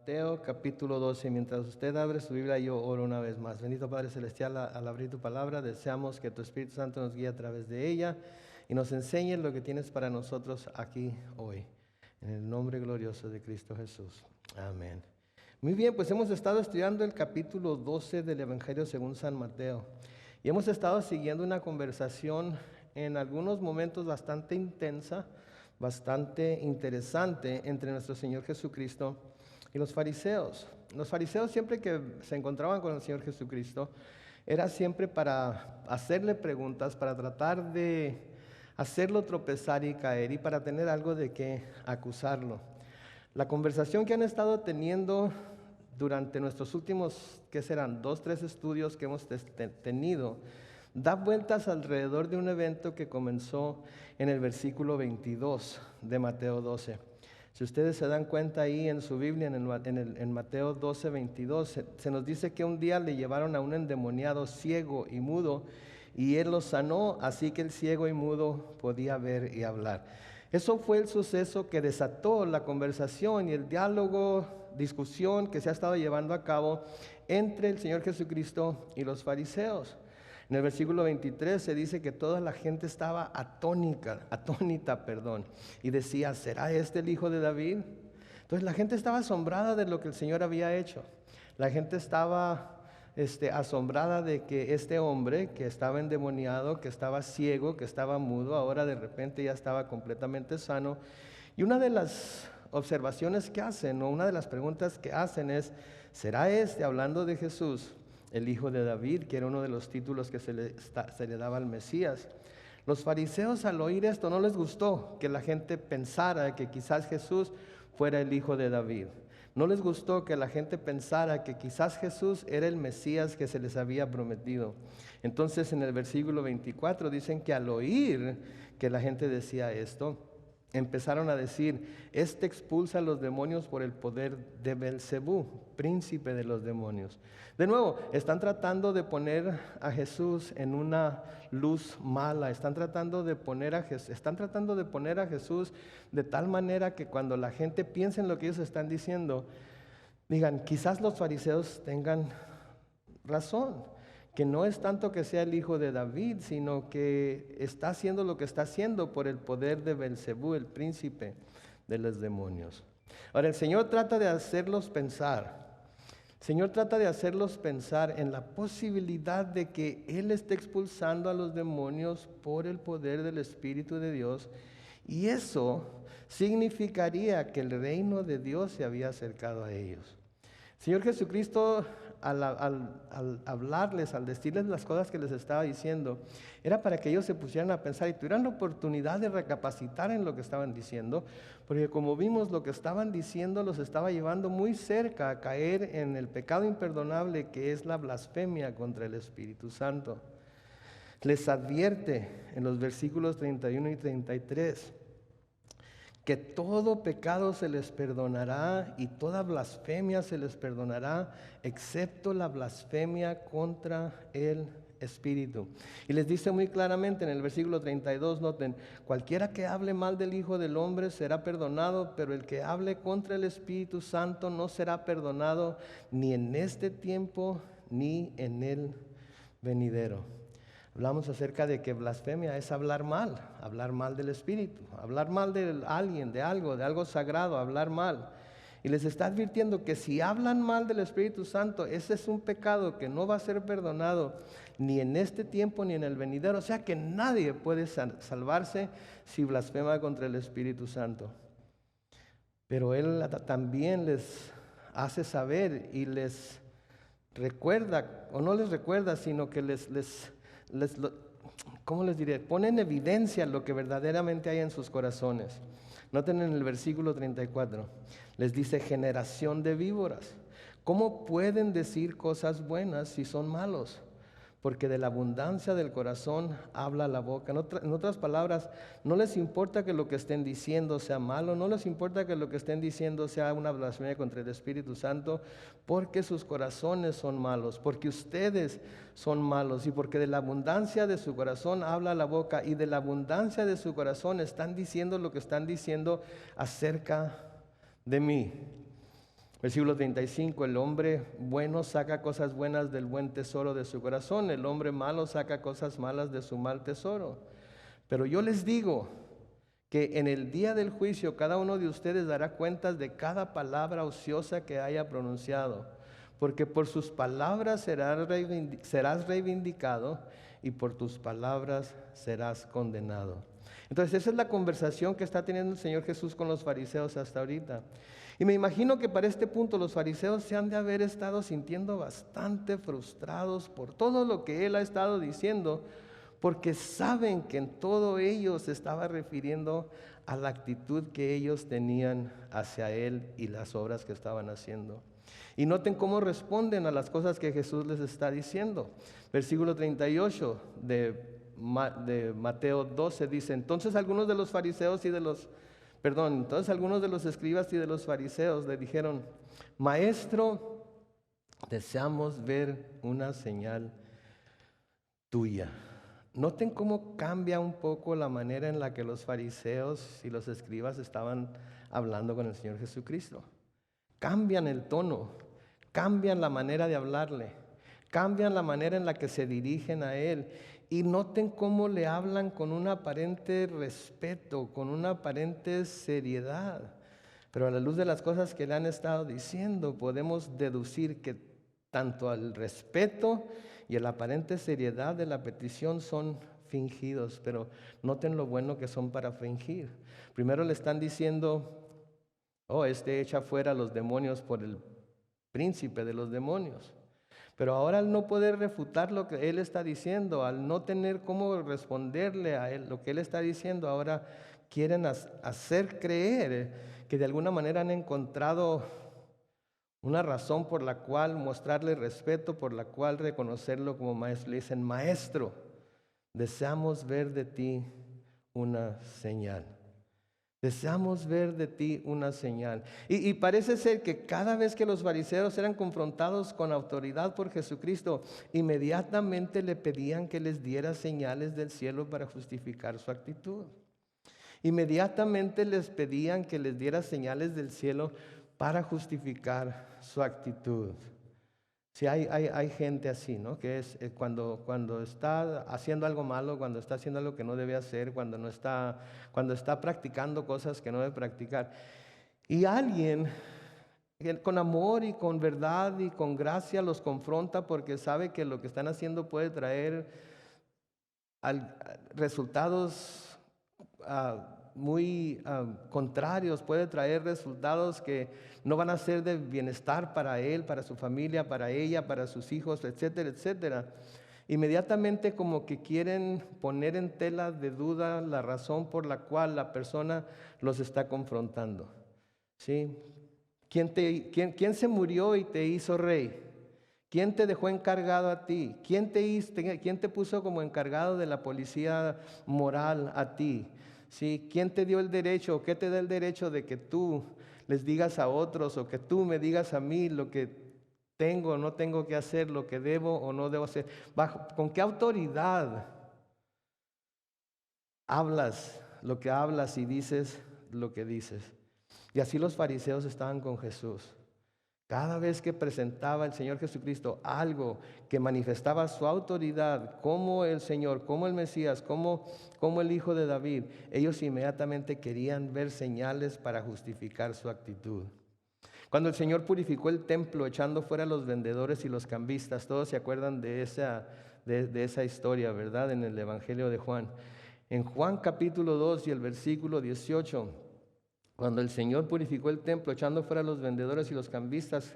Mateo capítulo 12. Mientras usted abre su Biblia, yo oro una vez más. Bendito Padre Celestial, al abrir tu palabra, deseamos que tu Espíritu Santo nos guíe a través de ella y nos enseñe lo que tienes para nosotros aquí hoy. En el nombre glorioso de Cristo Jesús. Amén. Muy bien, pues hemos estado estudiando el capítulo 12 del Evangelio según San Mateo. Y hemos estado siguiendo una conversación en algunos momentos bastante intensa, bastante interesante entre nuestro Señor Jesucristo y los fariseos. Los fariseos, siempre que se encontraban con el Señor Jesucristo, era siempre para hacerle preguntas, para tratar de hacerlo tropezar y caer y para tener algo de qué acusarlo. La conversación que han estado teniendo durante nuestros últimos, ¿qué serán? 2-3 estudios que hemos tenido, da vueltas alrededor de un evento que comenzó en el versículo 22 de Mateo 12. Si ustedes se dan cuenta ahí en su Biblia, en Mateo 12, 22, se nos dice que un día le llevaron a un endemoniado ciego y mudo y él lo sanó, así que el ciego y mudo podía ver y hablar. Eso fue el suceso que desató la conversación y el diálogo, discusión que se ha estado llevando a cabo entre el Señor Jesucristo y los fariseos. En el versículo 23 se dice que toda la gente estaba atónita, y decía, ¿será este el hijo de David? Entonces la gente estaba asombrada de lo que el Señor había hecho. La gente estaba asombrada de que este hombre que estaba endemoniado, que estaba ciego, que estaba mudo, ahora de repente ya estaba completamente sano. Y una de las observaciones que hacen, o una de las preguntas que hacen es, ¿será hablando de Jesús, el hijo de David, que era uno de los títulos que se le daba al Mesías? Los fariseos, al oír esto, no les gustó que la gente pensara que quizás Jesús fuera el hijo de David. No les gustó que la gente pensara que quizás Jesús era el Mesías que se les había prometido. Entonces en el versículo 24 dicen que al oír que la gente decía esto, empezaron a decir, este expulsa a los demonios por el poder de Belcebú, príncipe de los demonios. De nuevo, están tratando de poner a Jesús en una luz mala, están tratando de poner a Jesús de tal manera que cuando la gente piense en lo que ellos están diciendo, digan, quizás los fariseos tengan razón, que no es tanto que sea el hijo de David, sino que está haciendo lo que está haciendo por el poder de Belcebú, el príncipe de los demonios. Ahora, el Señor trata de hacerlos pensar. El Señor trata de hacerlos pensar en la posibilidad de que Él esté expulsando a los demonios por el poder del Espíritu de Dios, y eso significaría que el reino de Dios se había acercado a ellos. El Señor Jesucristo, al hablarles, al decirles las cosas que les estaba diciendo, era para que ellos se pusieran a pensar y tuvieran la oportunidad de recapacitar en lo que estaban diciendo, porque como vimos, lo que estaban diciendo los estaba llevando muy cerca a caer en el pecado imperdonable que es la blasfemia contra el Espíritu Santo. Les advierte en los versículos 31 y 33 que todo pecado se les perdonará y toda blasfemia se les perdonará, excepto la blasfemia contra el Espíritu. Y les dice muy claramente en el versículo 32, noten, cualquiera que hable mal del Hijo del Hombre será perdonado, pero el que hable contra el Espíritu Santo no será perdonado ni en este tiempo ni en el venidero. Hablamos acerca de que blasfemia es hablar mal del Espíritu, hablar mal de alguien, de algo sagrado, hablar mal. Y les está advirtiendo que si hablan mal del Espíritu Santo, ese es un pecado que no va a ser perdonado ni en este tiempo ni en el venidero. O sea que nadie puede salvarse si blasfema contra el Espíritu Santo. Pero Él también les hace saber y les recuerda, o no les recuerda, sino que ¿cómo les diré? Pone en evidencia lo que verdaderamente hay en sus corazones. Noten en el versículo 34, les dice, generación de víboras, ¿cómo pueden decir cosas buenas si son malos? Porque de la abundancia del corazón habla la boca. En otras palabras, no les importa que lo que estén diciendo sea malo, no les importa que lo que estén diciendo sea una blasfemia contra el Espíritu Santo, porque sus corazones son malos, porque ustedes son malos, y porque de la abundancia de su corazón habla la boca, y de la abundancia de su corazón están diciendo lo que están diciendo acerca de mí. Versículo 35, el hombre bueno saca cosas buenas del buen tesoro de su corazón, el hombre malo saca cosas malas de su mal tesoro. Pero yo les digo que en el día del juicio cada uno de ustedes dará cuentas de cada palabra ociosa que haya pronunciado, porque por sus palabras serás reivindicado y por tus palabras serás condenado. Entonces esa es la conversación que está teniendo el Señor Jesús con los fariseos hasta ahorita. Y me imagino que para este punto los fariseos se han de haber estado sintiendo bastante frustrados por todo lo que Él ha estado diciendo, porque saben que en todo ello se estaba refiriendo a la actitud que ellos tenían hacia Él y las obras que estaban haciendo. Y noten cómo responden a las cosas que Jesús les está diciendo. Versículo 38 de Mateo 12 dice, entonces algunos de los escribas y de los fariseos le dijeron, Maestro, deseamos ver una señal tuya. Noten cómo cambia un poco la manera en la que los fariseos y los escribas estaban hablando con el Señor Jesucristo. Cambian el tono, cambian la manera de hablarle, cambian la manera en la que se dirigen a Él. Y noten cómo le hablan con un aparente respeto, con una aparente seriedad. Pero a la luz de las cosas que le han estado diciendo, podemos deducir que tanto el respeto y la aparente seriedad de la petición son fingidos. Pero noten lo bueno que son para fingir. Primero le están diciendo, echa fuera a los demonios por el príncipe de los demonios. Pero ahora al no poder refutar lo que Él está diciendo, al no tener cómo responderle a Él lo que Él está diciendo, ahora quieren hacer creer que de alguna manera han encontrado una razón por la cual mostrarle respeto, por la cual reconocerlo como maestro. Le dicen, Maestro, deseamos ver de ti una señal. Deseamos ver de ti una señal. Y parece ser que cada vez que los fariseos eran confrontados con autoridad por Jesucristo, inmediatamente le pedían que les diera señales del cielo para justificar su actitud. Inmediatamente les pedían que les diera señales del cielo para justificar su actitud. Sí, hay gente así, ¿no? Que es cuando está haciendo algo malo, cuando está haciendo algo que no debe hacer, cuando está practicando cosas que no debe practicar. Y alguien que con amor y con verdad y con gracia los confronta porque sabe que lo que están haciendo puede traer resultados muy contrarios, puede traer resultados que no van a ser de bienestar para él, para su familia, para ella, para sus hijos, etcétera, etcétera. Inmediatamente como que quieren poner en tela de duda la razón por la cual la persona los está confrontando. ¿Sí? ¿Quién se murió y te hizo rey? ¿Quién te dejó encargado a ti? ¿Quién te puso como encargado de la policía moral a ti? ¿Sí? ¿Quién te dio el derecho o qué te da el derecho de que tú les digas a otros o que tú me digas a mí lo que tengo o no tengo que hacer, lo que debo o no debo hacer? ¿Con qué autoridad hablas lo que hablas y dices lo que dices? Y así los fariseos estaban con Jesús. Cada vez que presentaba el Señor Jesucristo algo que manifestaba su autoridad como el Señor, como el Mesías, como el Hijo de David, ellos inmediatamente querían ver señales para justificar su actitud. Cuando el Señor purificó el templo echando fuera a los vendedores y los cambistas, todos se acuerdan de esa historia, ¿verdad? En el Evangelio de Juan. En Juan capítulo 2 y el versículo 18, cuando el Señor purificó el templo echando fuera a los vendedores y los cambistas,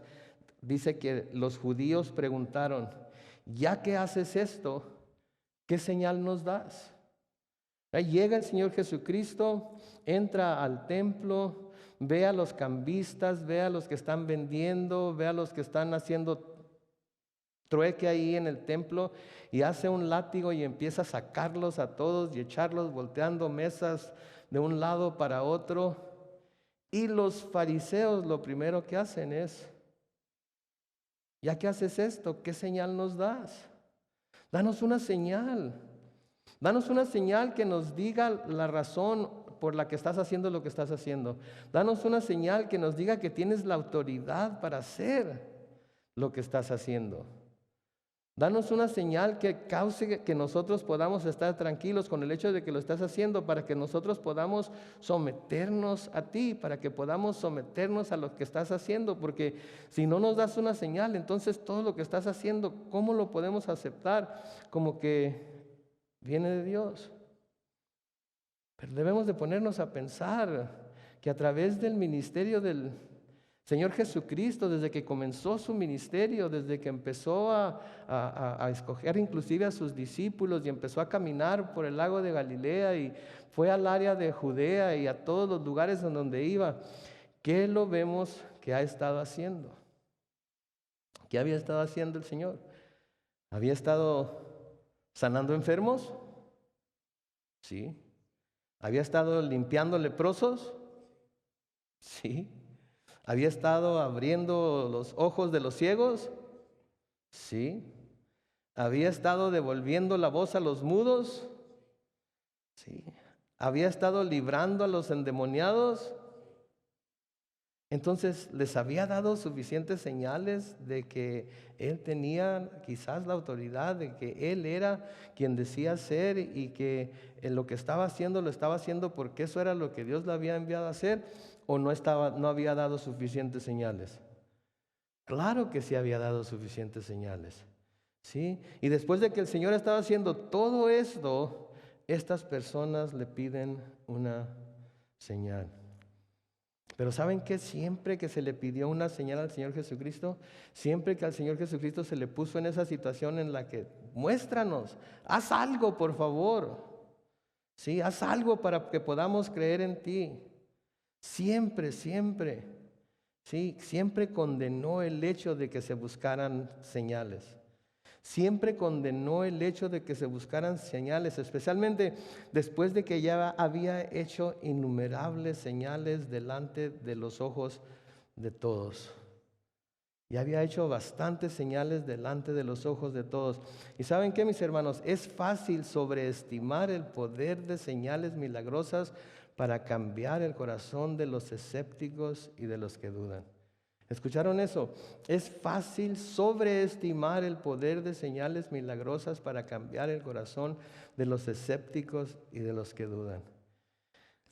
dice que los judíos preguntaron, ya que haces esto, ¿qué señal nos das? Ahí llega el Señor Jesucristo, entra al templo, ve a los cambistas, ve a los que están vendiendo, ve a los que están haciendo trueque ahí en el templo y hace un látigo y empieza a sacarlos a todos y echarlos volteando mesas de un lado para otro. Y los fariseos lo primero que hacen es, ya que haces esto, ¿qué señal nos das? Danos una señal. Danos una señal que nos diga la razón por la que estás haciendo lo que estás haciendo. Danos una señal que nos diga que tienes la autoridad para hacer lo que estás haciendo. Danos una señal que cause que nosotros podamos estar tranquilos con el hecho de que lo estás haciendo, para que nosotros podamos someternos a ti, para que podamos someternos a lo que estás haciendo, porque si no nos das una señal, entonces todo lo que estás haciendo, ¿cómo lo podemos aceptar? Como que viene de Dios. Pero debemos de ponernos a pensar que a través del ministerio del Señor Jesucristo, desde que comenzó su ministerio, desde que empezó a escoger inclusive a sus discípulos y empezó a caminar por el lago de Galilea y fue al área de Judea y a todos los lugares en donde iba, ¿qué lo vemos que ha estado haciendo? ¿Qué había estado haciendo el Señor? ¿Había estado sanando enfermos? Sí. ¿Había estado limpiando leprosos? Sí. ¿Había estado abriendo los ojos de los ciegos? Sí. ¿Había estado devolviendo la voz a los mudos? Sí. ¿Había estado librando a los endemoniados? Entonces, ¿les había dado suficientes señales de que Él tenía quizás la autoridad, de que Él era quien decía ser y que en lo que estaba haciendo lo estaba haciendo porque eso era lo que Dios le había enviado a hacer? ¿O no había dado suficientes señales? Claro que sí había dado suficientes señales. ¿Sí? Y después de que el Señor estaba haciendo todo esto, estas personas le piden una señal. Pero ¿saben qué? Siempre que se le pidió una señal al Señor Jesucristo, siempre que al Señor Jesucristo se le puso en esa situación en la que muéstranos, haz algo por favor. Sí, haz algo para que podamos creer en ti. Siempre, siempre, sí, siempre condenó el hecho de que se buscaran señales. Siempre condenó el hecho de que se buscaran señales, especialmente después de que ya había hecho innumerables señales delante de los ojos de todos. Ya había hecho bastantes señales delante de los ojos de todos. ¿Y saben qué, mis hermanos? Es fácil sobreestimar el poder de señales milagrosas para cambiar el corazón de los escépticos y de los que dudan. ¿Escucharon eso? Es fácil sobreestimar el poder de señales milagrosas para cambiar el corazón de los escépticos y de los que dudan.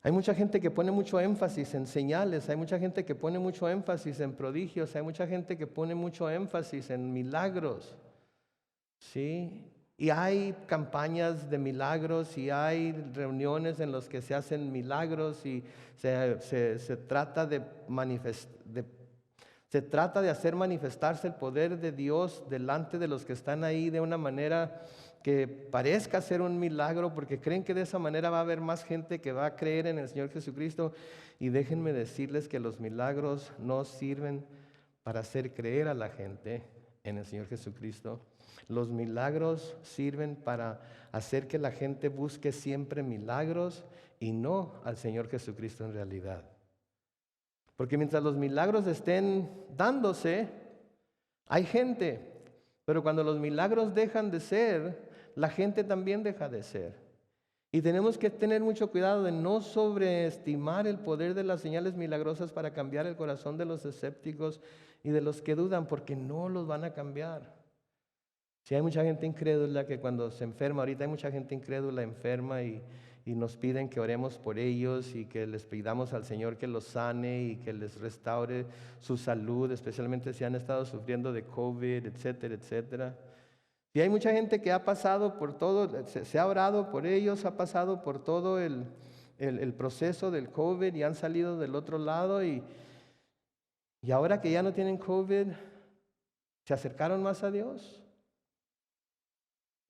Hay mucha gente que pone mucho énfasis en señales, hay mucha gente que pone mucho énfasis en prodigios, hay mucha gente que pone mucho énfasis en milagros, ¿sí? Y hay campañas de milagros y hay reuniones en las que se hacen milagros y se trata de se trata de hacer manifestarse el poder de Dios delante de los que están ahí de una manera que parezca ser un milagro, porque creen que de esa manera va a haber más gente que va a creer en el Señor Jesucristo. Y déjenme decirles que los milagros no sirven para hacer creer a la gente en el Señor Jesucristo. Los milagros sirven para hacer que la gente busque siempre milagros y no al Señor Jesucristo en realidad. Porque mientras los milagros estén dándose, hay gente. Pero cuando los milagros dejan de ser, la gente también deja de ser. Y tenemos que tener mucho cuidado de no sobreestimar el poder de las señales milagrosas para cambiar el corazón de los escépticos y de los que dudan, porque no los van a cambiar. Si hay mucha gente incrédula que cuando se enferma, ahorita hay mucha gente incrédula enferma y nos piden que oremos por ellos y que les pidamos al Señor que los sane y que les restaure su salud, especialmente si han estado sufriendo de COVID, etcétera, etcétera. Y hay mucha gente que ha pasado por todo, se ha orado por ellos, ha pasado por todo el proceso del COVID y han salido del otro lado y ahora que ya no tienen COVID, se acercaron más a Dios.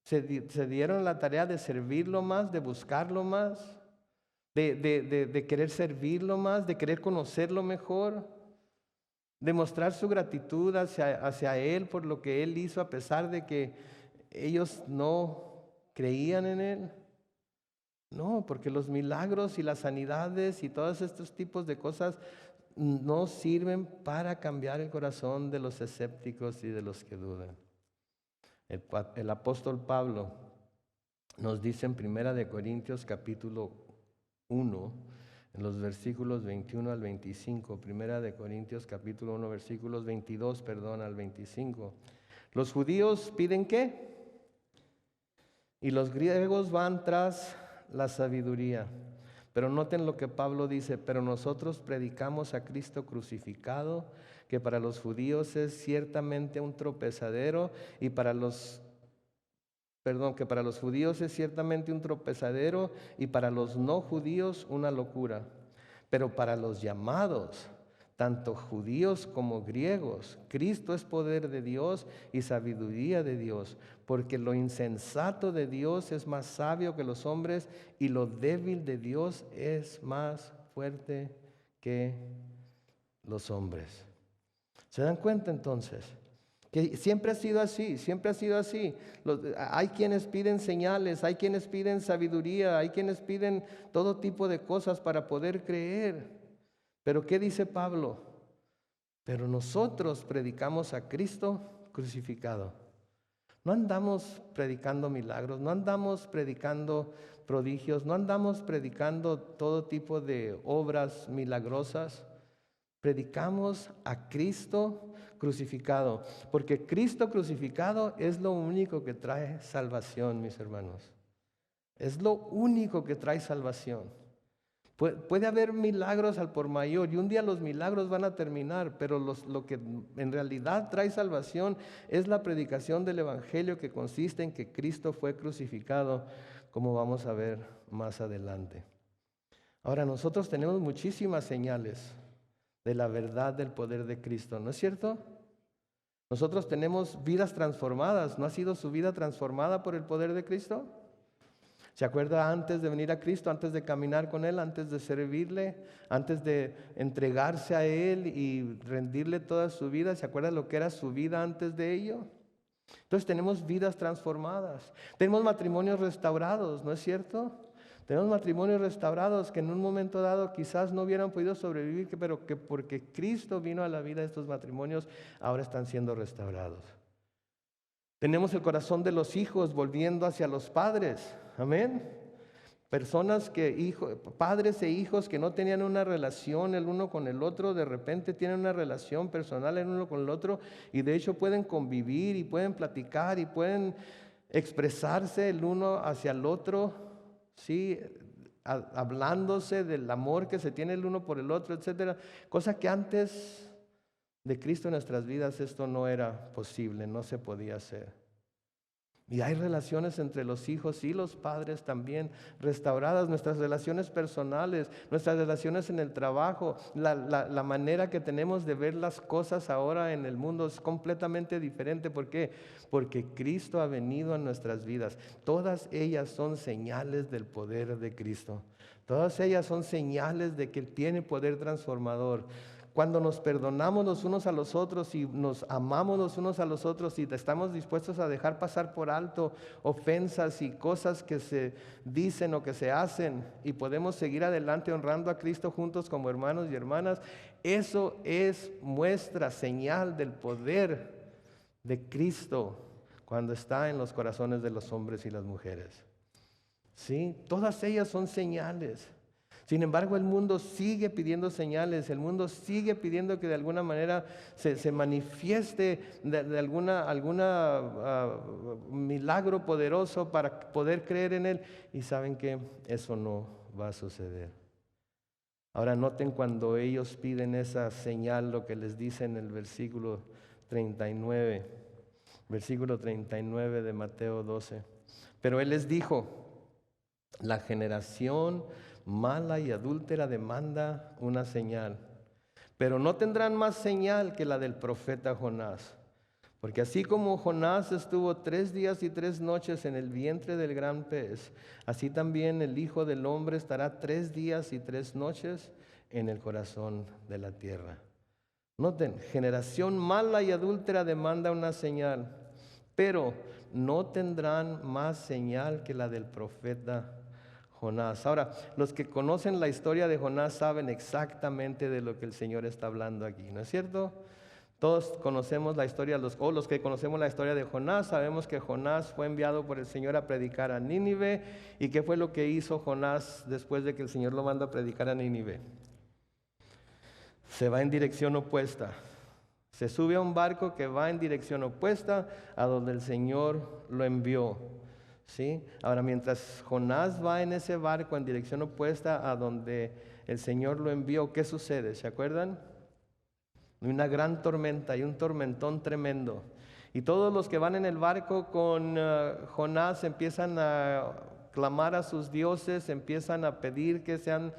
Se dieron la tarea de servirlo más, de buscarlo más, de querer servirlo más, de querer conocerlo mejor, de mostrar su gratitud hacia Él por lo que Él hizo a pesar de que ellos no creían en Él. No, porque los milagros y las sanidades y todos estos tipos de cosas no sirven para cambiar el corazón de los escépticos y de los que dudan. El apóstol Pablo nos dice en 1 Corintios capítulo 1, en los versículos 21 al 25, Primera de Corintios capítulo 1, versículos 22, al 25. Los judíos piden ¿qué? Y los griegos van tras la sabiduría. Pero noten lo que Pablo dice: pero nosotros predicamos a Cristo crucificado, que para los judíos es ciertamente un tropezadero y que para los judíos es ciertamente un tropezadero y para los no judíos una locura. Pero para los llamados, tanto judíos como griegos, Cristo es poder de Dios y sabiduría de Dios, porque lo insensato de Dios es más sabio que los hombres y lo débil de Dios es más fuerte que los hombres. ¿Se dan cuenta entonces? Que siempre ha sido así, siempre ha sido así. Hay quienes piden señales, hay quienes piden sabiduría, hay quienes piden todo tipo de cosas para poder creer. Pero ¿qué dice Pablo? Pero nosotros predicamos a Cristo crucificado. No andamos predicando milagros, no andamos predicando prodigios, no andamos predicando todo tipo de obras milagrosas. Predicamos a Cristo crucificado, porque Cristo crucificado es lo único que trae salvación, mis hermanos. Es lo único que trae salvación. Puede haber milagros al por mayor y un día los milagros van a terminar, pero lo que en realidad trae salvación es la predicación del Evangelio, que consiste en que Cristo fue crucificado, como vamos a ver más adelante. Ahora, nosotros tenemos muchísimas señales de la verdad del poder de Cristo, ¿no es cierto? Nosotros tenemos vidas transformadas. ¿No ha sido su vida transformada por el poder de Cristo? ¿Se acuerda antes de venir a Cristo, antes de caminar con Él, antes de servirle, antes de entregarse a Él y rendirle toda su vida? ¿Se acuerda lo que era su vida antes de ello? Entonces tenemos vidas transformadas. Tenemos matrimonios restaurados, ¿no es cierto? Tenemos matrimonios restaurados que en un momento dado quizás no hubieran podido sobrevivir, pero que porque Cristo vino a la vida de estos matrimonios, ahora están siendo restaurados. Tenemos el corazón de los hijos volviendo hacia los padres. Amén. Personas padres e hijos que no tenían una relación el uno con el otro, de repente tienen una relación personal el uno con el otro, y de hecho pueden convivir y pueden platicar y pueden expresarse el uno hacia el otro, ¿sí? Hablándose del amor que se tiene el uno por el otro, etcétera. Cosa que antes de Cristo en nuestras vidas esto no era posible, no se podía hacer. Y hay relaciones entre los hijos y los padres también restauradas, nuestras relaciones personales, nuestras relaciones en el trabajo, la manera que tenemos de ver las cosas ahora en el mundo es completamente diferente. ¿Por qué? Porque Cristo ha venido a nuestras vidas. Todas ellas son señales del poder de Cristo. Todas ellas son señales de que Él tiene poder transformador. Cuando nos perdonamos los unos a los otros y nos amamos los unos a los otros y estamos dispuestos a dejar pasar por alto ofensas y cosas que se dicen o que se hacen, y podemos seguir adelante honrando a Cristo juntos como hermanos y hermanas, eso es muestra, señal del poder de Cristo cuando está en los corazones de los hombres y las mujeres. ¿Sí? Todas ellas son señales. Sin embargo, el mundo sigue pidiendo señales, el mundo sigue pidiendo que de alguna manera se manifieste de alguna milagro poderoso para poder creer en Él. Y saben que eso no va a suceder. Ahora noten cuando ellos piden esa señal, lo que les dice en el versículo 39 de Mateo 12. Pero Él les dijo: la generación mala y adúltera demanda una señal, pero no tendrán más señal que la del profeta Jonás. Porque así como Jonás estuvo 3 días y 3 noches en el vientre del gran pez, así también el Hijo del Hombre estará 3 días y 3 noches en el corazón de la tierra. Noten, generación mala y adúltera demanda una señal, pero no tendrán más señal que la del profeta Jonás. Ahora, los que conocen la historia de Jonás saben exactamente de lo que el Señor está hablando aquí, ¿no es cierto? Todos conocemos la historia, los que conocemos la historia de Jonás, sabemos que Jonás fue enviado por el Señor a predicar a Nínive. ¿Y qué fue lo que hizo Jonás después de que el Señor lo manda a predicar a Nínive? Se va en dirección opuesta. Se sube a un barco que va en dirección opuesta a donde el Señor lo envió. ¿Sí? Ahora, mientras Jonás va en ese barco en dirección opuesta a donde el Señor lo envió, ¿qué sucede? ¿Se acuerdan? Una gran tormenta y un tormentón tremendo. Y todos los que van en el barco con Jonás empiezan a clamar a sus dioses, empiezan a pedir que sean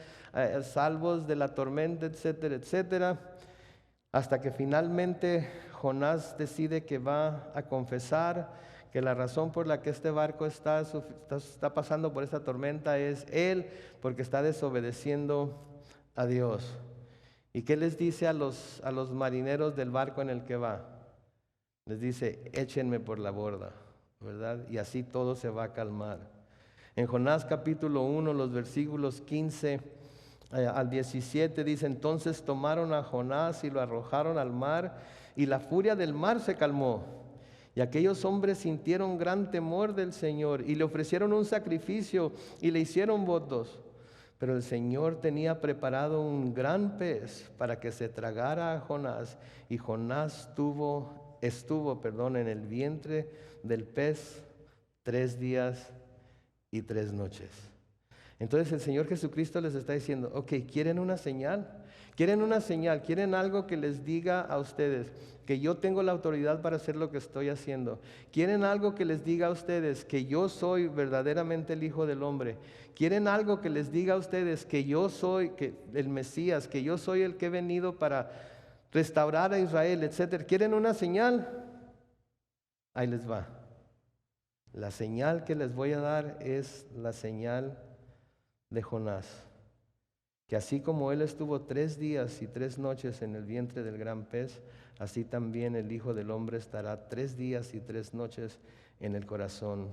salvos de la tormenta, etcétera, etcétera. Hasta que finalmente Jonás decide que va a confesar que la razón por la que este barco está pasando por esta tormenta es él, porque está desobedeciendo a Dios. ¿Y qué les dice a los marineros del barco en el que va? Les dice, échenme por la borda, ¿verdad? Y así todo se va a calmar. En Jonás capítulo 1, los versículos 15 al 17 dice, entonces tomaron a Jonás y lo arrojaron al mar, y la furia del mar se calmó. Y aquellos hombres sintieron gran temor del Señor, y le ofrecieron un sacrificio, y le hicieron votos. Pero el Señor tenía preparado un gran pez para que se tragara a Jonás, y Jonás estuvo en el vientre del pez 3 días y 3 noches. Entonces el Señor Jesucristo les está diciendo, ok, ¿quieren una señal? ¿Quieren una señal? ¿Quieren algo que les diga a ustedes que yo tengo la autoridad para hacer lo que estoy haciendo? ¿Quieren algo que les diga a ustedes que yo soy verdaderamente el Hijo del Hombre? ¿Quieren algo que les diga a ustedes que yo soy el Mesías, que yo soy el que he venido para restaurar a Israel, etcétera? ¿Quieren una señal? Ahí les va. La señal que les voy a dar es la señal de Jonás, que así como él estuvo 3 días y 3 noches en el vientre del gran pez, así también el Hijo del Hombre estará 3 días y 3 noches en el corazón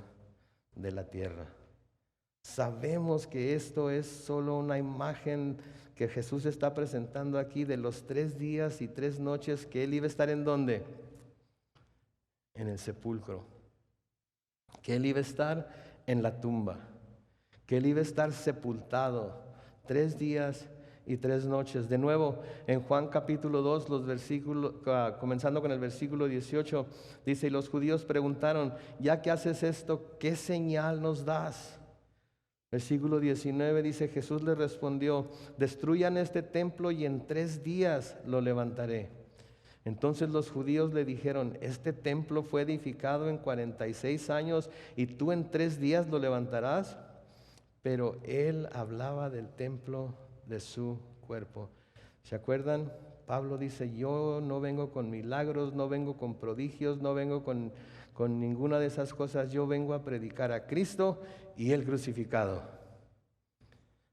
de la tierra. Sabemos que esto es solo una imagen que Jesús está presentando aquí de los 3 días y 3 noches que él iba a estar ¿en dónde? En el sepulcro. Que él iba a estar en la tumba. Que él iba a estar sepultado 3 días y 3 noches. De nuevo, en Juan capítulo 2, los versículos, comenzando con el versículo 18, dice, y los judíos preguntaron, ya que haces esto, ¿qué señal nos das? Versículo 19 dice, Jesús les respondió, destruyan este templo y en 3 días lo levantaré. Entonces los judíos le dijeron, este templo fue edificado en 46 años y tú en 3 días lo levantarás. Pero él hablaba del templo de su cuerpo. ¿Se acuerdan? Pablo dice, yo no vengo con milagros, no vengo con prodigios, no vengo con ninguna de esas cosas. Yo vengo a predicar a Cristo y el crucificado.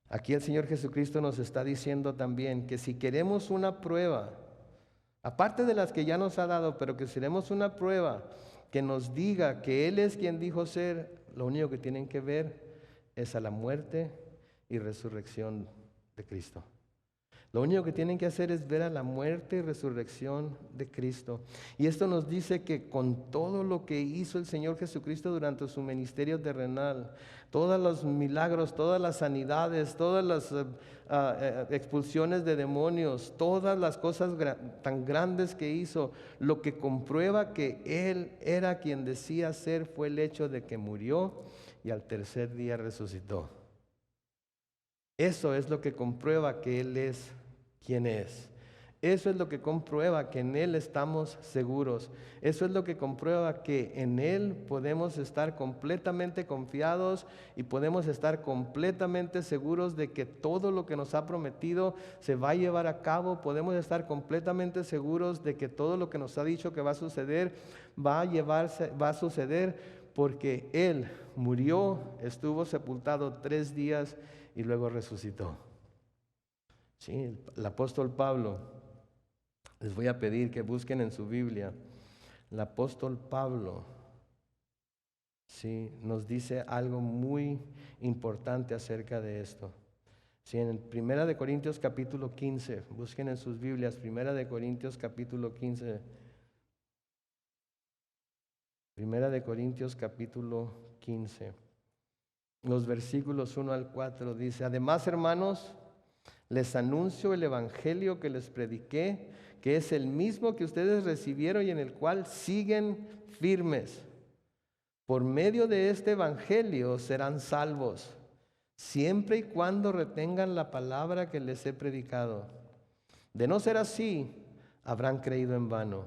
Aquí el Señor Jesucristo nos está diciendo también que si queremos una prueba, aparte de las que ya nos ha dado, pero que si queremos una prueba que nos diga que Él es quien dijo ser, lo único que tienen que ver es a la muerte y resurrección de Cristo. Lo único que tienen que hacer es ver a la muerte y resurrección de Cristo. Y esto nos dice que con todo lo que hizo el Señor Jesucristo durante su ministerio terrenal, todos los milagros, todas las sanidades, todas las expulsiones de demonios, todas las cosas tan grandes que hizo, lo que comprueba que Él era quien decía ser fue el hecho de que murió y al 3er día resucitó. Eso es lo que comprueba que Él es quien es. Eso es lo que comprueba que en Él estamos seguros. Eso es lo que comprueba que en Él podemos estar completamente confiados y podemos estar completamente seguros de que todo lo que nos ha prometido se va a llevar a cabo. Podemos estar completamente seguros de que todo lo que nos ha dicho que va a suceder va a suceder, porque Él murió, estuvo sepultado 3 días y luego resucitó. Sí, el apóstol Pablo, les voy a pedir que busquen en su Biblia, el apóstol Pablo, sí, nos dice algo muy importante acerca de esto. Sí, en Primera de Corintios capítulo 15, busquen en sus Biblias, Primera de Corintios capítulo 15. Primera de Corintios capítulo 15. Los versículos 1 al 4 dice: además, hermanos, les anuncio el evangelio que les prediqué, que es el mismo que ustedes recibieron y en el cual siguen firmes. Por medio de este evangelio serán salvos, siempre y cuando retengan la palabra que les he predicado. De no ser así, habrán creído en vano.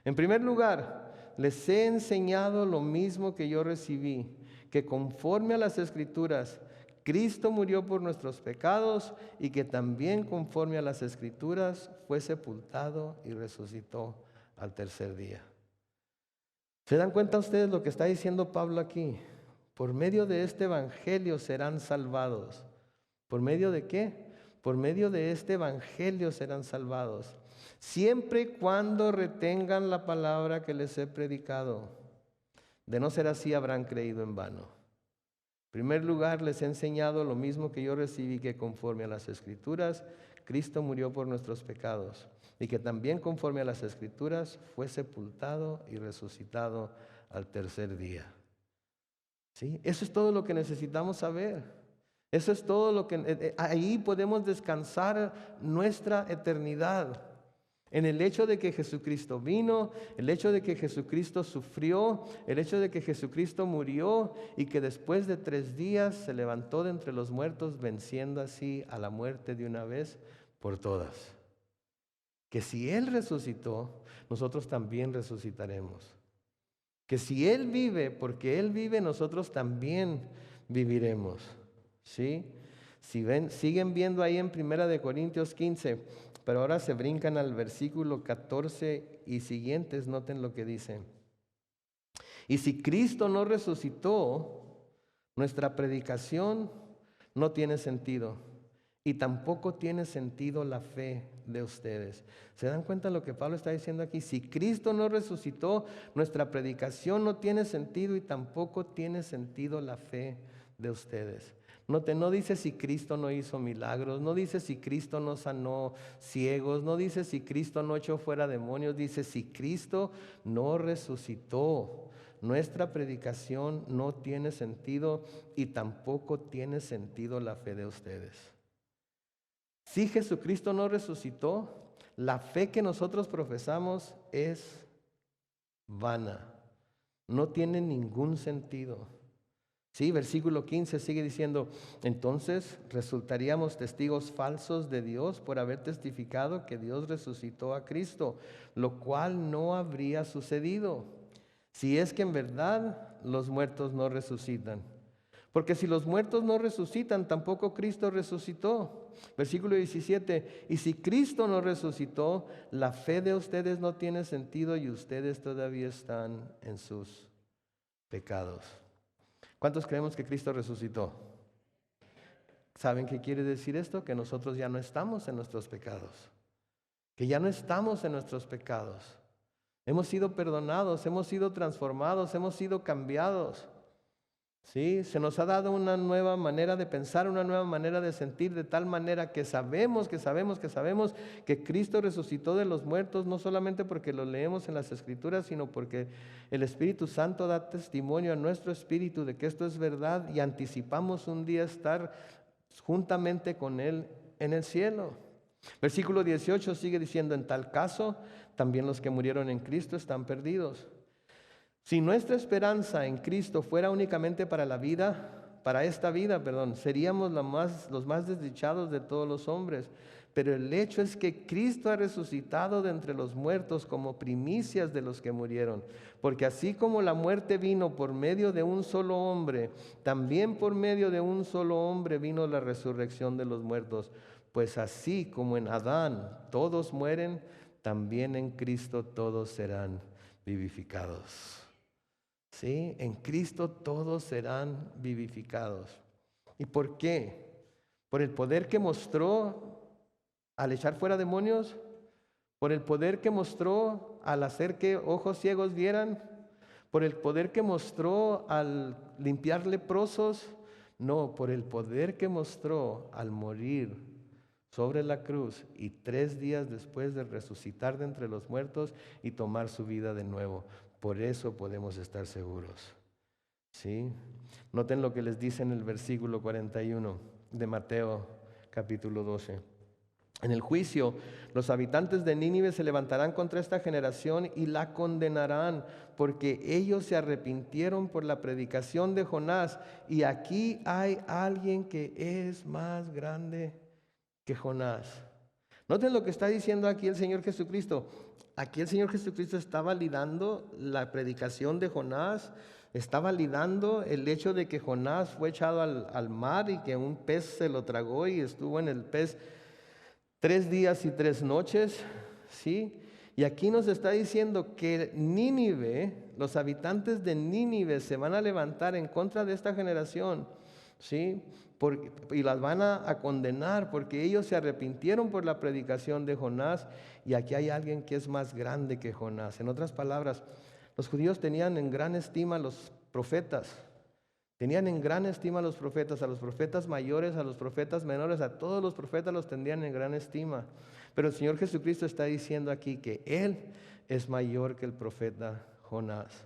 En primer lugar, les he enseñado lo mismo que yo recibí, que conforme a las Escrituras, Cristo murió por nuestros pecados y que también conforme a las Escrituras fue sepultado y resucitó al tercer día. ¿Se dan cuenta ustedes lo que está diciendo Pablo aquí? Por medio de este evangelio serán salvados. ¿Por medio de qué? Por medio de este evangelio serán salvados. Siempre y cuando retengan la palabra que les he predicado. De no ser así, habrán creído en vano. En primer lugar, les he enseñado lo mismo que yo recibí, que conforme a las Escrituras, Cristo murió por nuestros pecados, y que también conforme a las Escrituras fue sepultado y resucitado al tercer día. ¿Sí? Eso es todo lo que necesitamos saber. Eso es todo lo que ahí podemos descansar nuestra eternidad. En el hecho de que Jesucristo vino, el hecho de que Jesucristo sufrió, el hecho de que Jesucristo murió y que después de 3 días se levantó de entre los muertos, venciendo así a la muerte de una vez por todas. Que si Él resucitó, nosotros también resucitaremos. Que si Él vive, porque Él vive, nosotros también viviremos. ¿Sí? Si ven, siguen viendo ahí en Primera de Corintios 15, pero ahora se brincan al versículo 14 y siguientes, noten lo que dice. Y si Cristo no resucitó, nuestra predicación no tiene sentido y tampoco tiene sentido la fe de ustedes. ¿Se dan cuenta de lo que Pablo está diciendo aquí? Si Cristo no resucitó, nuestra predicación no tiene sentido y tampoco tiene sentido la fe de ustedes. No dice si Cristo no hizo milagros, no dice si Cristo no sanó ciegos, no dice si Cristo no echó fuera demonios, dice si Cristo no resucitó. Nuestra predicación no tiene sentido y tampoco tiene sentido la fe de ustedes. Si Jesucristo no resucitó, la fe que nosotros profesamos es vana, no tiene ningún sentido. Sí, versículo 15 sigue diciendo: entonces resultaríamos testigos falsos de Dios por haber testificado que Dios resucitó a Cristo, lo cual no habría sucedido si es que en verdad los muertos no resucitan. Porque si los muertos no resucitan, tampoco Cristo resucitó. Versículo 17, y si Cristo no resucitó, la fe de ustedes no tiene sentido y ustedes todavía están en sus pecados. ¿Cuántos creemos que Cristo resucitó? ¿Saben qué quiere decir esto? Que nosotros ya no estamos en nuestros pecados. Que ya no estamos en nuestros pecados. Hemos sido perdonados, hemos sido transformados, hemos sido cambiados. ¿Sí? Se nos ha dado una nueva manera de pensar, una nueva manera de sentir, de tal manera que sabemos que Cristo resucitó de los muertos, no solamente porque lo leemos en las Escrituras, sino porque el Espíritu Santo da testimonio a nuestro espíritu de que esto es verdad y anticipamos un día estar juntamente con Él en el cielo. Versículo 18 sigue diciendo: en tal caso, también los que murieron en Cristo están perdidos. Si nuestra esperanza en Cristo fuera únicamente para esta vida, seríamos los más desdichados de todos los hombres. Pero el hecho es que Cristo ha resucitado de entre los muertos como primicias de los que murieron. Porque así como la muerte vino por medio de un solo hombre, también por medio de un solo hombre vino la resurrección de los muertos. Pues así como en Adán todos mueren, también en Cristo todos serán vivificados. ¿Sí? En Cristo todos serán vivificados. ¿Y por qué? Por el poder que mostró al echar fuera demonios, por el poder que mostró al hacer que ojos ciegos vieran, por el poder que mostró al limpiar leprosos, No, por el poder que mostró al morir sobre la cruz y 3 días después de resucitar de entre los muertos y tomar su vida de nuevo. Por eso podemos estar seguros. ¿Sí? Noten lo que les dice en el versículo 41 de Mateo capítulo 12. En el juicio, los habitantes de Nínive se levantarán contra esta generación y la condenarán, porque ellos se arrepintieron por la predicación de Jonás. Y aquí hay alguien que es más grande que Jonás. Noten lo que está diciendo aquí el Señor Jesucristo. Aquí el Señor Jesucristo está validando la predicación de Jonás, está validando el hecho de que Jonás fue echado al mar y que un pez se lo tragó y estuvo en el pez 3 días y 3 noches, ¿sí? Y aquí nos está diciendo que Nínive, los habitantes de Nínive se van a levantar en contra de esta generación, ¿sí? Y las van a condenar porque ellos se arrepintieron por la predicación de Jonás, y aquí hay alguien que es más grande que Jonás. En otras palabras, los judíos tenían en gran estima a los profetas. Tenían en gran estima a los profetas mayores, a los profetas menores, a todos los profetas los tenían en gran estima. Pero el Señor Jesucristo está diciendo aquí que Él es mayor que el profeta Jonás.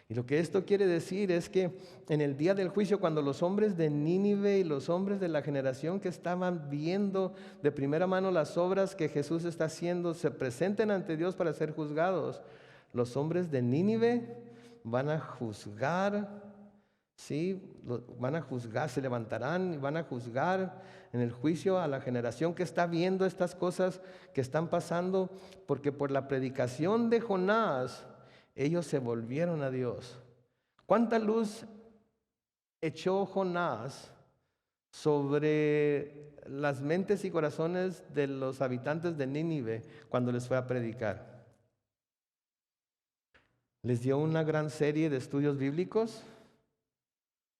Y lo que esto quiere decir es que en el día del juicio, cuando los hombres de Nínive y los hombres de la generación que estaban viendo de primera mano las obras que Jesús está haciendo, se presenten ante Dios para ser juzgados, los hombres de Nínive van a juzgar. Sí, van a juzgar, se levantarán y van a juzgar en el juicio a la generación que está viendo estas cosas que están pasando, porque por la predicación de Jonás ellos se volvieron a Dios. ¿Cuánta luz echó Jonás sobre las mentes y corazones de los habitantes de Nínive cuando les fue a predicar? Les dio una gran serie de estudios bíblicos.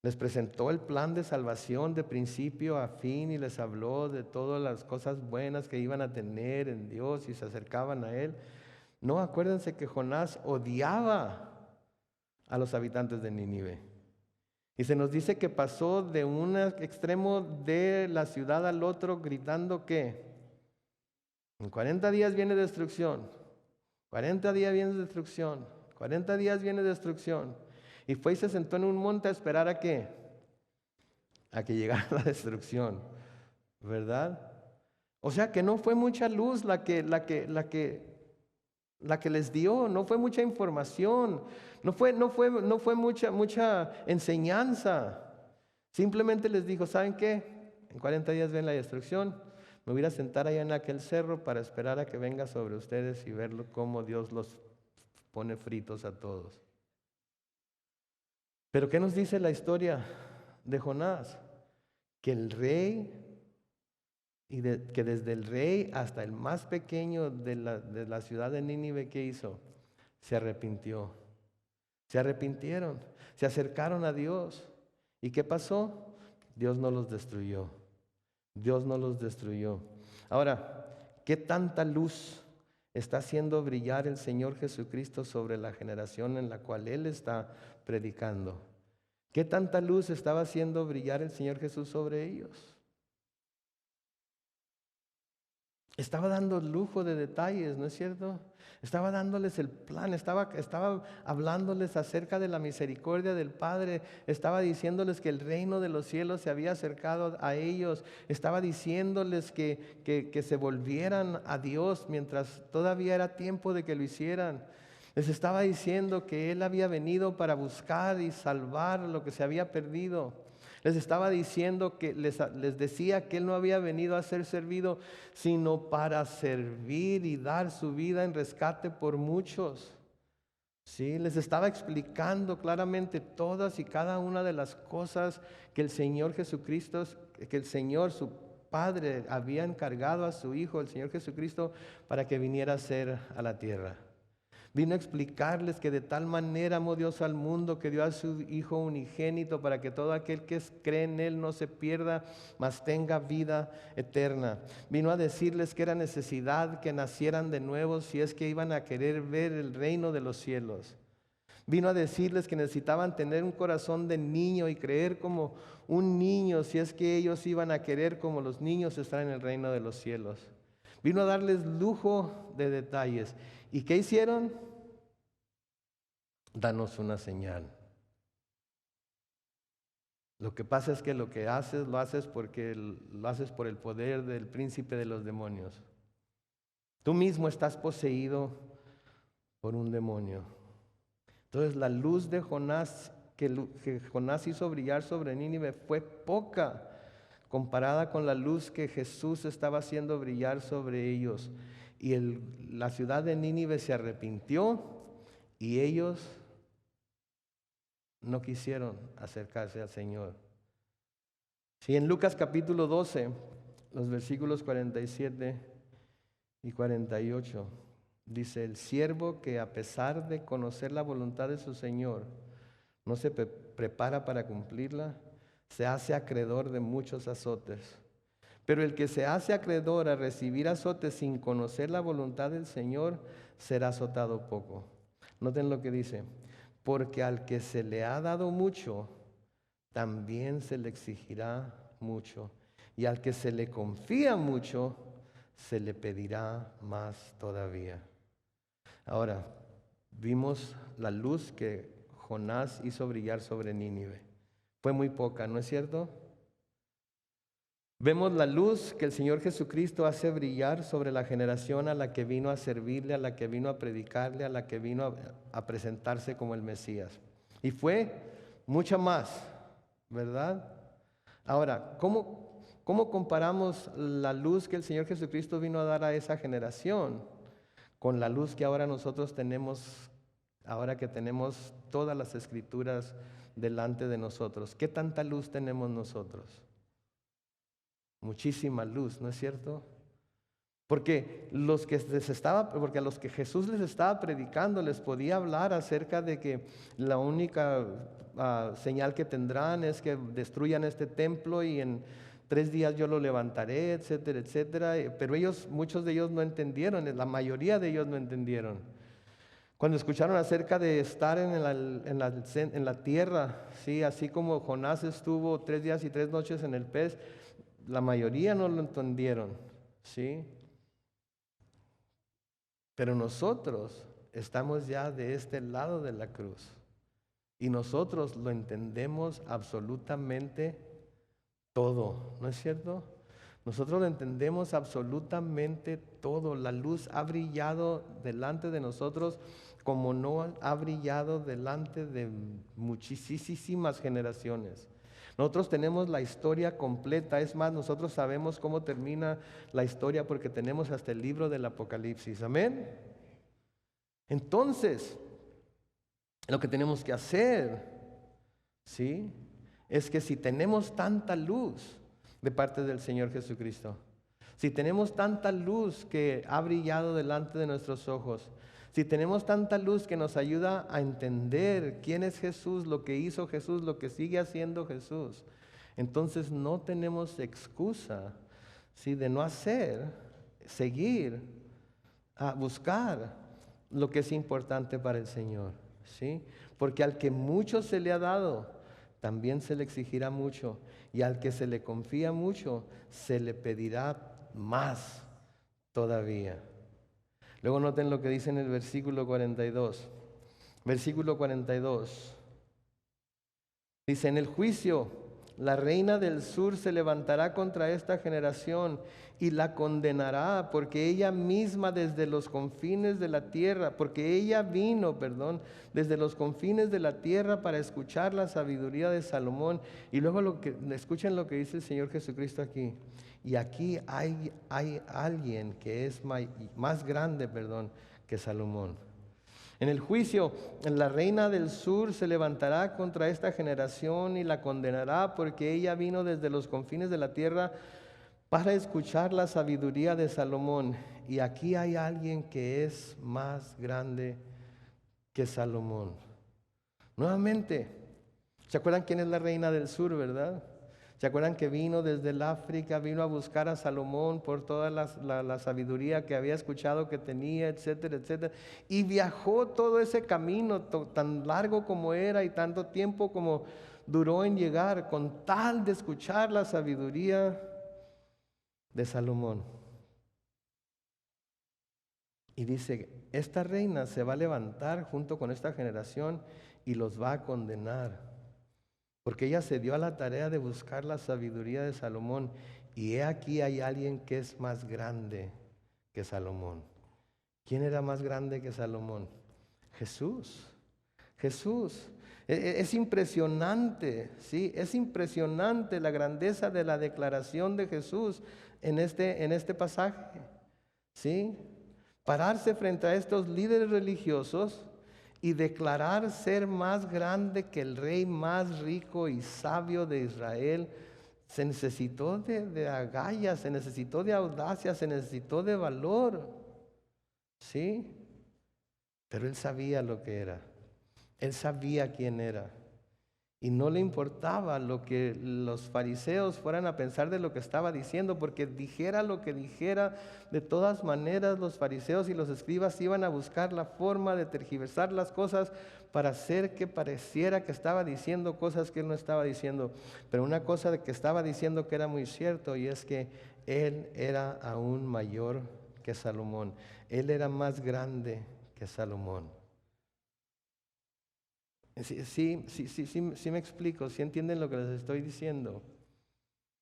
Les presentó el plan de salvación de principio a fin y les habló de todas las cosas buenas que iban a tener en Dios y se acercaban a Él. No, acuérdense que Jonás odiaba a los habitantes de Nínive. Y se nos dice que pasó de un extremo de la ciudad al otro gritando que en 40 días viene destrucción, 40 días viene destrucción, 40 días viene destrucción. Y fue y se sentó en un monte a esperar ¿a qué? A que llegara la destrucción, ¿verdad? O sea que no fue mucha luz la que les dio, no fue mucha información, no fue mucha enseñanza. Simplemente les dijo, ¿saben qué? En 40 días ven la destrucción. Me voy a sentar allá en aquel cerro para esperar a que venga sobre ustedes y verlo cómo Dios los pone fritos a todos. Pero ¿qué nos dice la historia de Jonás? Que el rey, que desde el rey hasta el más pequeño de la ciudad de Nínive, ¿qué hizo? Se arrepintió. Se arrepintieron, se acercaron a Dios. ¿Y qué pasó? Dios no los destruyó. Dios no los destruyó. Ahora, ¿qué tanta luz está haciendo brillar el Señor Jesucristo sobre la generación en la cual Él está predicando? ¿Qué tanta luz estaba haciendo brillar el Señor Jesús sobre ellos? Estaba dando lujo de detalles, ¿no es cierto? Estaba dándoles el plan, estaba hablándoles acerca de la misericordia del Padre, estaba diciéndoles que el reino de los cielos se había acercado a ellos, estaba diciéndoles que se volvieran a Dios mientras todavía era tiempo de que lo hicieran. Les estaba diciendo que Él había venido para buscar y salvar lo que se había perdido. Les estaba diciendo que les decía que Él no había venido a ser servido, sino para servir y dar su vida en rescate por muchos. Sí, les estaba explicando claramente todas y cada una de las cosas que el Señor Jesucristo, que el Señor, su Padre, había encargado a su Hijo, el Señor Jesucristo, para que viniera a ser a la tierra. Vino a explicarles que de tal manera amó Dios al mundo que dio a su Hijo unigénito para que todo aquel que cree en Él no se pierda, mas tenga vida eterna. Vino a decirles que era necesidad que nacieran de nuevo si es que iban a querer ver el reino de los cielos. Vino a decirles que necesitaban tener un corazón de niño y creer como un niño, si es que ellos iban a querer como los niños estar en el reino de los cielos. Vino a darles lujo de detalles. ¿Y qué hicieron? Danos una señal. Lo que pasa es que lo que haces, lo haces porque lo haces por el poder del príncipe de los demonios. Tú mismo estás poseído por un demonio. Entonces la luz de Jonás, que Jonás hizo brillar sobre Nínive, fue poca comparada con la luz que Jesús estaba haciendo brillar sobre ellos. Y la ciudad de Nínive se arrepintió y ellos no quisieron acercarse al Señor. Si en Lucas capítulo 12, los versículos 47 y 48, dice: el siervo que a pesar de conocer la voluntad de su Señor, no se prepara para cumplirla, se hace acreedor de muchos azotes. Pero el que se hace acreedor a recibir azotes sin conocer la voluntad del Señor, será azotado poco. Noten lo que dice: porque al que se le ha dado mucho, también se le exigirá mucho. Y al que se le confía mucho, se le pedirá más todavía. Ahora, vimos la luz que Jonás hizo brillar sobre Nínive. Fue muy poca, ¿no es cierto? Vemos la luz que el Señor Jesucristo hace brillar sobre la generación a la que vino a servirle, a la que vino a predicarle, a la que vino a presentarse como el Mesías. Y fue mucha más, ¿verdad? Ahora, ¿cómo comparamos la luz que el Señor Jesucristo vino a dar a esa generación con la luz que ahora nosotros tenemos, ahora que tenemos todas las escrituras delante de nosotros? ¿Qué tanta luz tenemos nosotros? Muchísima luz, ¿no es cierto? Porque a los que Jesús les estaba predicando les podía hablar acerca de que la única señal que tendrán es que destruyan este templo y en 3 días yo lo levantaré, etcétera, etcétera. Pero muchos de ellos no entendieron, la mayoría de ellos no entendieron. Cuando escucharon acerca de estar en la tierra, ¿sí? Así como Jonás estuvo 3 días y 3 noches en el pez, la mayoría no lo entendieron, ¿sí? Pero nosotros estamos ya de este lado de la cruz y nosotros lo entendemos absolutamente todo, ¿no es cierto? Nosotros lo entendemos absolutamente todo. La luz ha brillado delante de nosotros como no ha brillado delante de muchísimas generaciones. Nosotros tenemos la historia completa, es más, nosotros sabemos cómo termina la historia porque tenemos hasta el libro del Apocalipsis, amén. Entonces, lo que tenemos que hacer, ¿sí?, es que si tenemos tanta luz de parte del Señor Jesucristo, si tenemos tanta luz que ha brillado delante de nuestros ojos, si tenemos tanta luz que nos ayuda a entender quién es Jesús, lo que hizo Jesús, lo que sigue haciendo Jesús, entonces no tenemos excusa, ¿sí?, de no seguir, a buscar lo que es importante para el Señor, ¿sí? Porque al que mucho se le ha dado, también se le exigirá mucho, y al que se le confía mucho, se le pedirá más todavía. Luego noten lo que dice en el versículo 42. Versículo 42. Dice: en el juicio, la reina del sur se levantará contra esta generación y la condenará, porque ella misma desde los confines de la tierra, porque ella vino, desde los confines de la tierra para escuchar la sabiduría de Salomón. Y luego escuchen lo que dice el Señor Jesucristo aquí. Y aquí hay alguien que es más grande, que Salomón. En el juicio, la reina del sur se levantará contra esta generación y la condenará, porque ella vino desde los confines de la tierra para escuchar la sabiduría de Salomón. Y aquí hay alguien que es más grande que Salomón. Nuevamente, ¿se acuerdan quién es la reina del sur, verdad? ¿Se acuerdan que vino desde el África, vino a buscar a Salomón por toda la sabiduría que había escuchado que tenía, etcétera, etcétera? Y viajó todo ese camino tan largo como era y tanto tiempo como duró en llegar con tal de escuchar la sabiduría de Salomón. Y dice, esta reina se va a levantar junto con esta generación y los va a condenar. Porque ella se dio a la tarea de buscar la sabiduría de Salomón. Y he aquí hay alguien que es más grande que Salomón. ¿Quién era más grande que Salomón? Jesús. Jesús. Es impresionante, ¿sí? Es impresionante la grandeza de la declaración de Jesús en este pasaje, ¿sí? Pararse frente a estos líderes religiosos y declarar ser más grande que el rey más rico y sabio de Israel. Se necesitó de agallas, se necesitó de audacia, se necesitó de valor, ¿sí? Pero él sabía lo que era, él sabía quién era. Y no le importaba lo que los fariseos fueran a pensar de lo que estaba diciendo, porque dijera lo que dijera, de todas maneras los fariseos y los escribas iban a buscar la forma de tergiversar las cosas para hacer que pareciera que estaba diciendo cosas que él no estaba diciendo. Pero una cosa de que estaba diciendo que era muy cierto, y es que él era aún mayor que Salomón. Él era más grande que Salomón. Sí me explico, sí entienden lo que les estoy diciendo.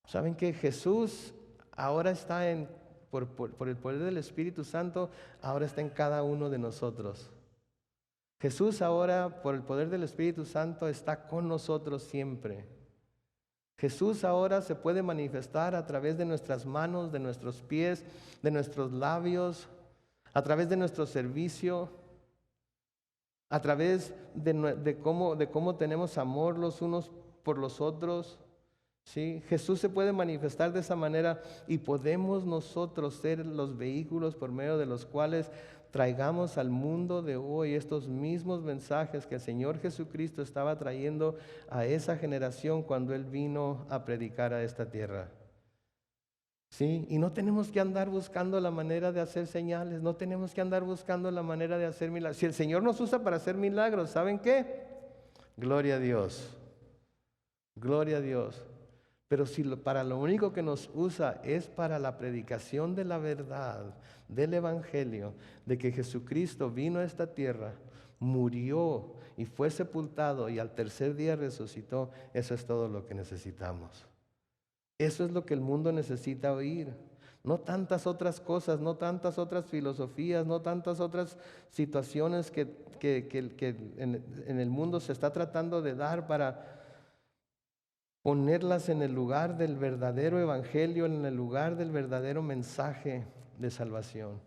Saben que Jesús ahora está por el poder del Espíritu Santo, ahora está en cada uno de nosotros. Jesús ahora, por el poder del Espíritu Santo, está con nosotros siempre. Jesús ahora se puede manifestar a través de nuestras manos, de nuestros pies, de nuestros labios, a través de nuestro servicio, a través de cómo tenemos amor los unos por los otros. ¿Sí? Jesús se puede manifestar de esa manera y podemos nosotros ser los vehículos por medio de los cuales traigamos al mundo de hoy estos mismos mensajes que el Señor Jesucristo estaba trayendo a esa generación cuando Él vino a predicar a esta tierra. Sí, y no tenemos que andar buscando la manera de hacer señales, no tenemos que andar buscando la manera de hacer milagros. Si el Señor nos usa para hacer milagros, ¿saben qué? Gloria a Dios, gloria a Dios. Pero si para lo único que nos usa es para la predicación de la verdad, del Evangelio, de que Jesucristo vino a esta tierra, murió y fue sepultado y al tercer día resucitó, eso es todo lo que necesitamos. Eso es lo que el mundo necesita oír. No tantas otras cosas, no tantas otras filosofías, no tantas otras situaciones que en el mundo se está tratando de dar para ponerlas en el lugar del verdadero evangelio, en el lugar del verdadero mensaje de salvación.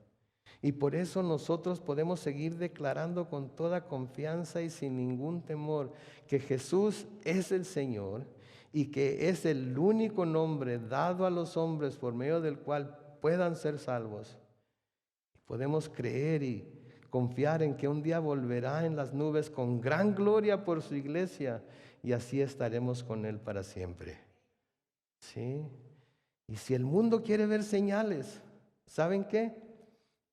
Y por eso nosotros podemos seguir declarando con toda confianza y sin ningún temor que Jesús es el Señor y que es el único nombre dado a los hombres por medio del cual puedan ser salvos. Podemos creer y confiar en que un día volverá en las nubes con gran gloria por su iglesia y así estaremos con Él para siempre. ¿Sí? Y si el mundo quiere ver señales, ¿saben qué?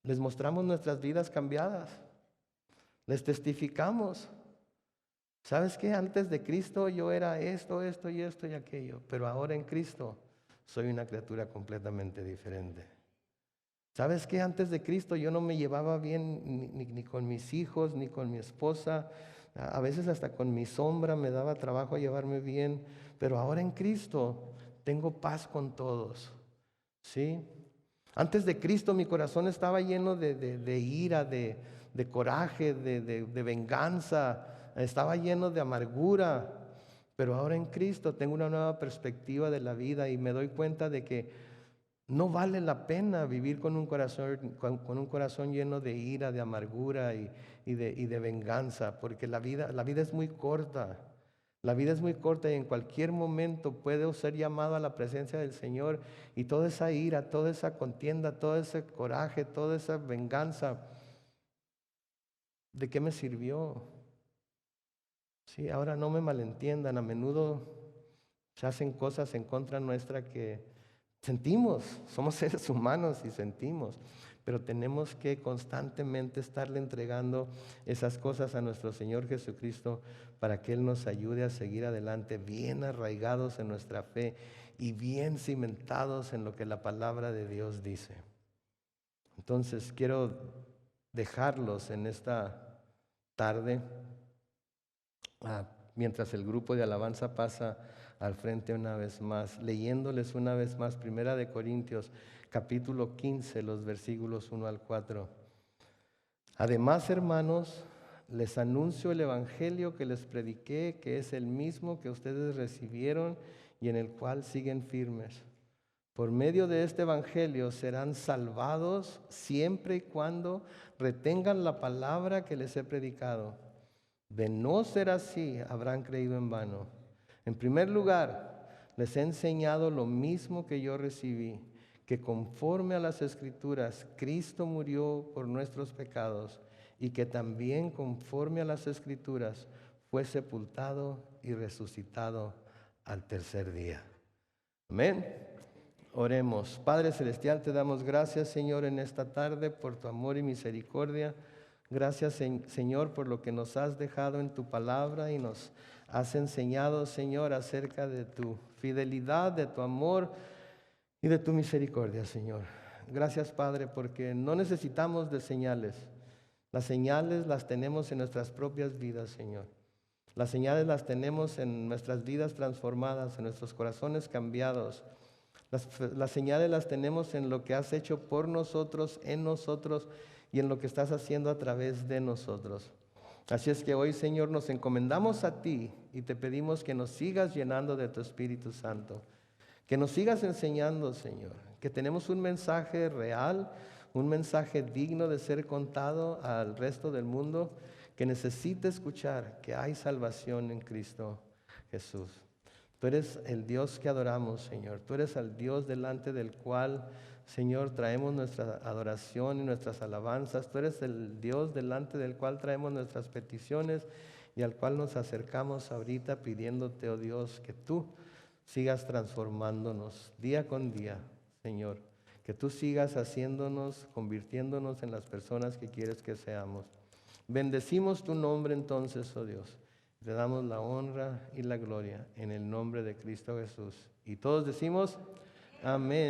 Les mostramos nuestras vidas cambiadas. Les testificamos. ¿Sabes qué? Antes de Cristo yo era esto y aquello, pero ahora en Cristo soy una criatura completamente diferente. ¿Sabes qué? Antes de Cristo yo no me llevaba bien ni con mis hijos, ni con mi esposa. A veces hasta con mi sombra me daba trabajo llevarme bien, pero ahora en Cristo tengo paz con todos. ¿Sí? Antes de Cristo mi corazón estaba lleno de ira, de coraje, de venganza, estaba lleno de amargura, pero ahora en Cristo tengo una nueva perspectiva de la vida y me doy cuenta de que no vale la pena vivir con un corazón lleno de ira, de amargura y de venganza, porque la vida es muy corta. La vida es muy corta y en cualquier momento puedo ser llamado a la presencia del Señor y toda esa ira, toda esa contienda, todo ese coraje, toda esa venganza, ¿de qué me sirvió? Sí, ahora no me malentiendan, a menudo Se hacen cosas en contra nuestra que sentimos, somos seres humanos y sentimos, pero tenemos que constantemente estarle entregando esas cosas a nuestro Señor Jesucristo para que Él nos ayude a seguir adelante bien arraigados en nuestra fe y bien cimentados en lo que la palabra de Dios dice. Entonces quiero dejarlos en esta tarde, mientras el grupo de alabanza pasa al frente una vez más, leyéndoles una vez más, 1 Corintios capítulo 15, los versículos 1 al 4. Además, hermanos, les anuncio el evangelio que les prediqué, que es el mismo que ustedes recibieron y en el cual siguen firmes. Por medio de este evangelio serán salvados siempre y cuando retengan la palabra que les he predicado. De no ser así, habrán creído en vano. En primer lugar, les he enseñado lo mismo que yo recibí, que conforme a las Escrituras, Cristo murió por nuestros pecados y que también conforme a las Escrituras fue sepultado y resucitado al tercer día. Amén. Oremos. Padre Celestial, te damos gracias, Señor, en esta tarde por tu amor y misericordia. Gracias, Señor, por lo que nos has dejado en tu palabra y nos has enseñado, Señor, acerca de tu fidelidad, de tu amor y de tu misericordia, Señor. Gracias, Padre, porque no necesitamos de señales. Las señales las tenemos en nuestras propias vidas, Señor. Las señales las tenemos en nuestras vidas transformadas, en nuestros corazones cambiados. Las señales las tenemos en lo que has hecho por nosotros, en nosotros y en lo que estás haciendo a través de nosotros. Así es que hoy, Señor, nos encomendamos a ti y te pedimos que nos sigas llenando de tu Espíritu Santo. Que nos sigas enseñando, Señor, que tenemos un mensaje real, un mensaje digno de ser contado al resto del mundo, que necesita escuchar que hay salvación en Cristo Jesús. Tú eres el Dios que adoramos, Señor. Tú eres el Dios delante del cual, Señor, traemos nuestra adoración y nuestras alabanzas. Tú eres el Dios delante del cual traemos nuestras peticiones y al cual nos acercamos ahorita pidiéndote, oh Dios, que tú sigas transformándonos día con día, Señor. Que tú sigas haciéndonos, convirtiéndonos en las personas que quieres que seamos. Bendecimos tu nombre entonces, oh Dios. Te damos la honra y la gloria en el nombre de Cristo Jesús. Y todos decimos, amén.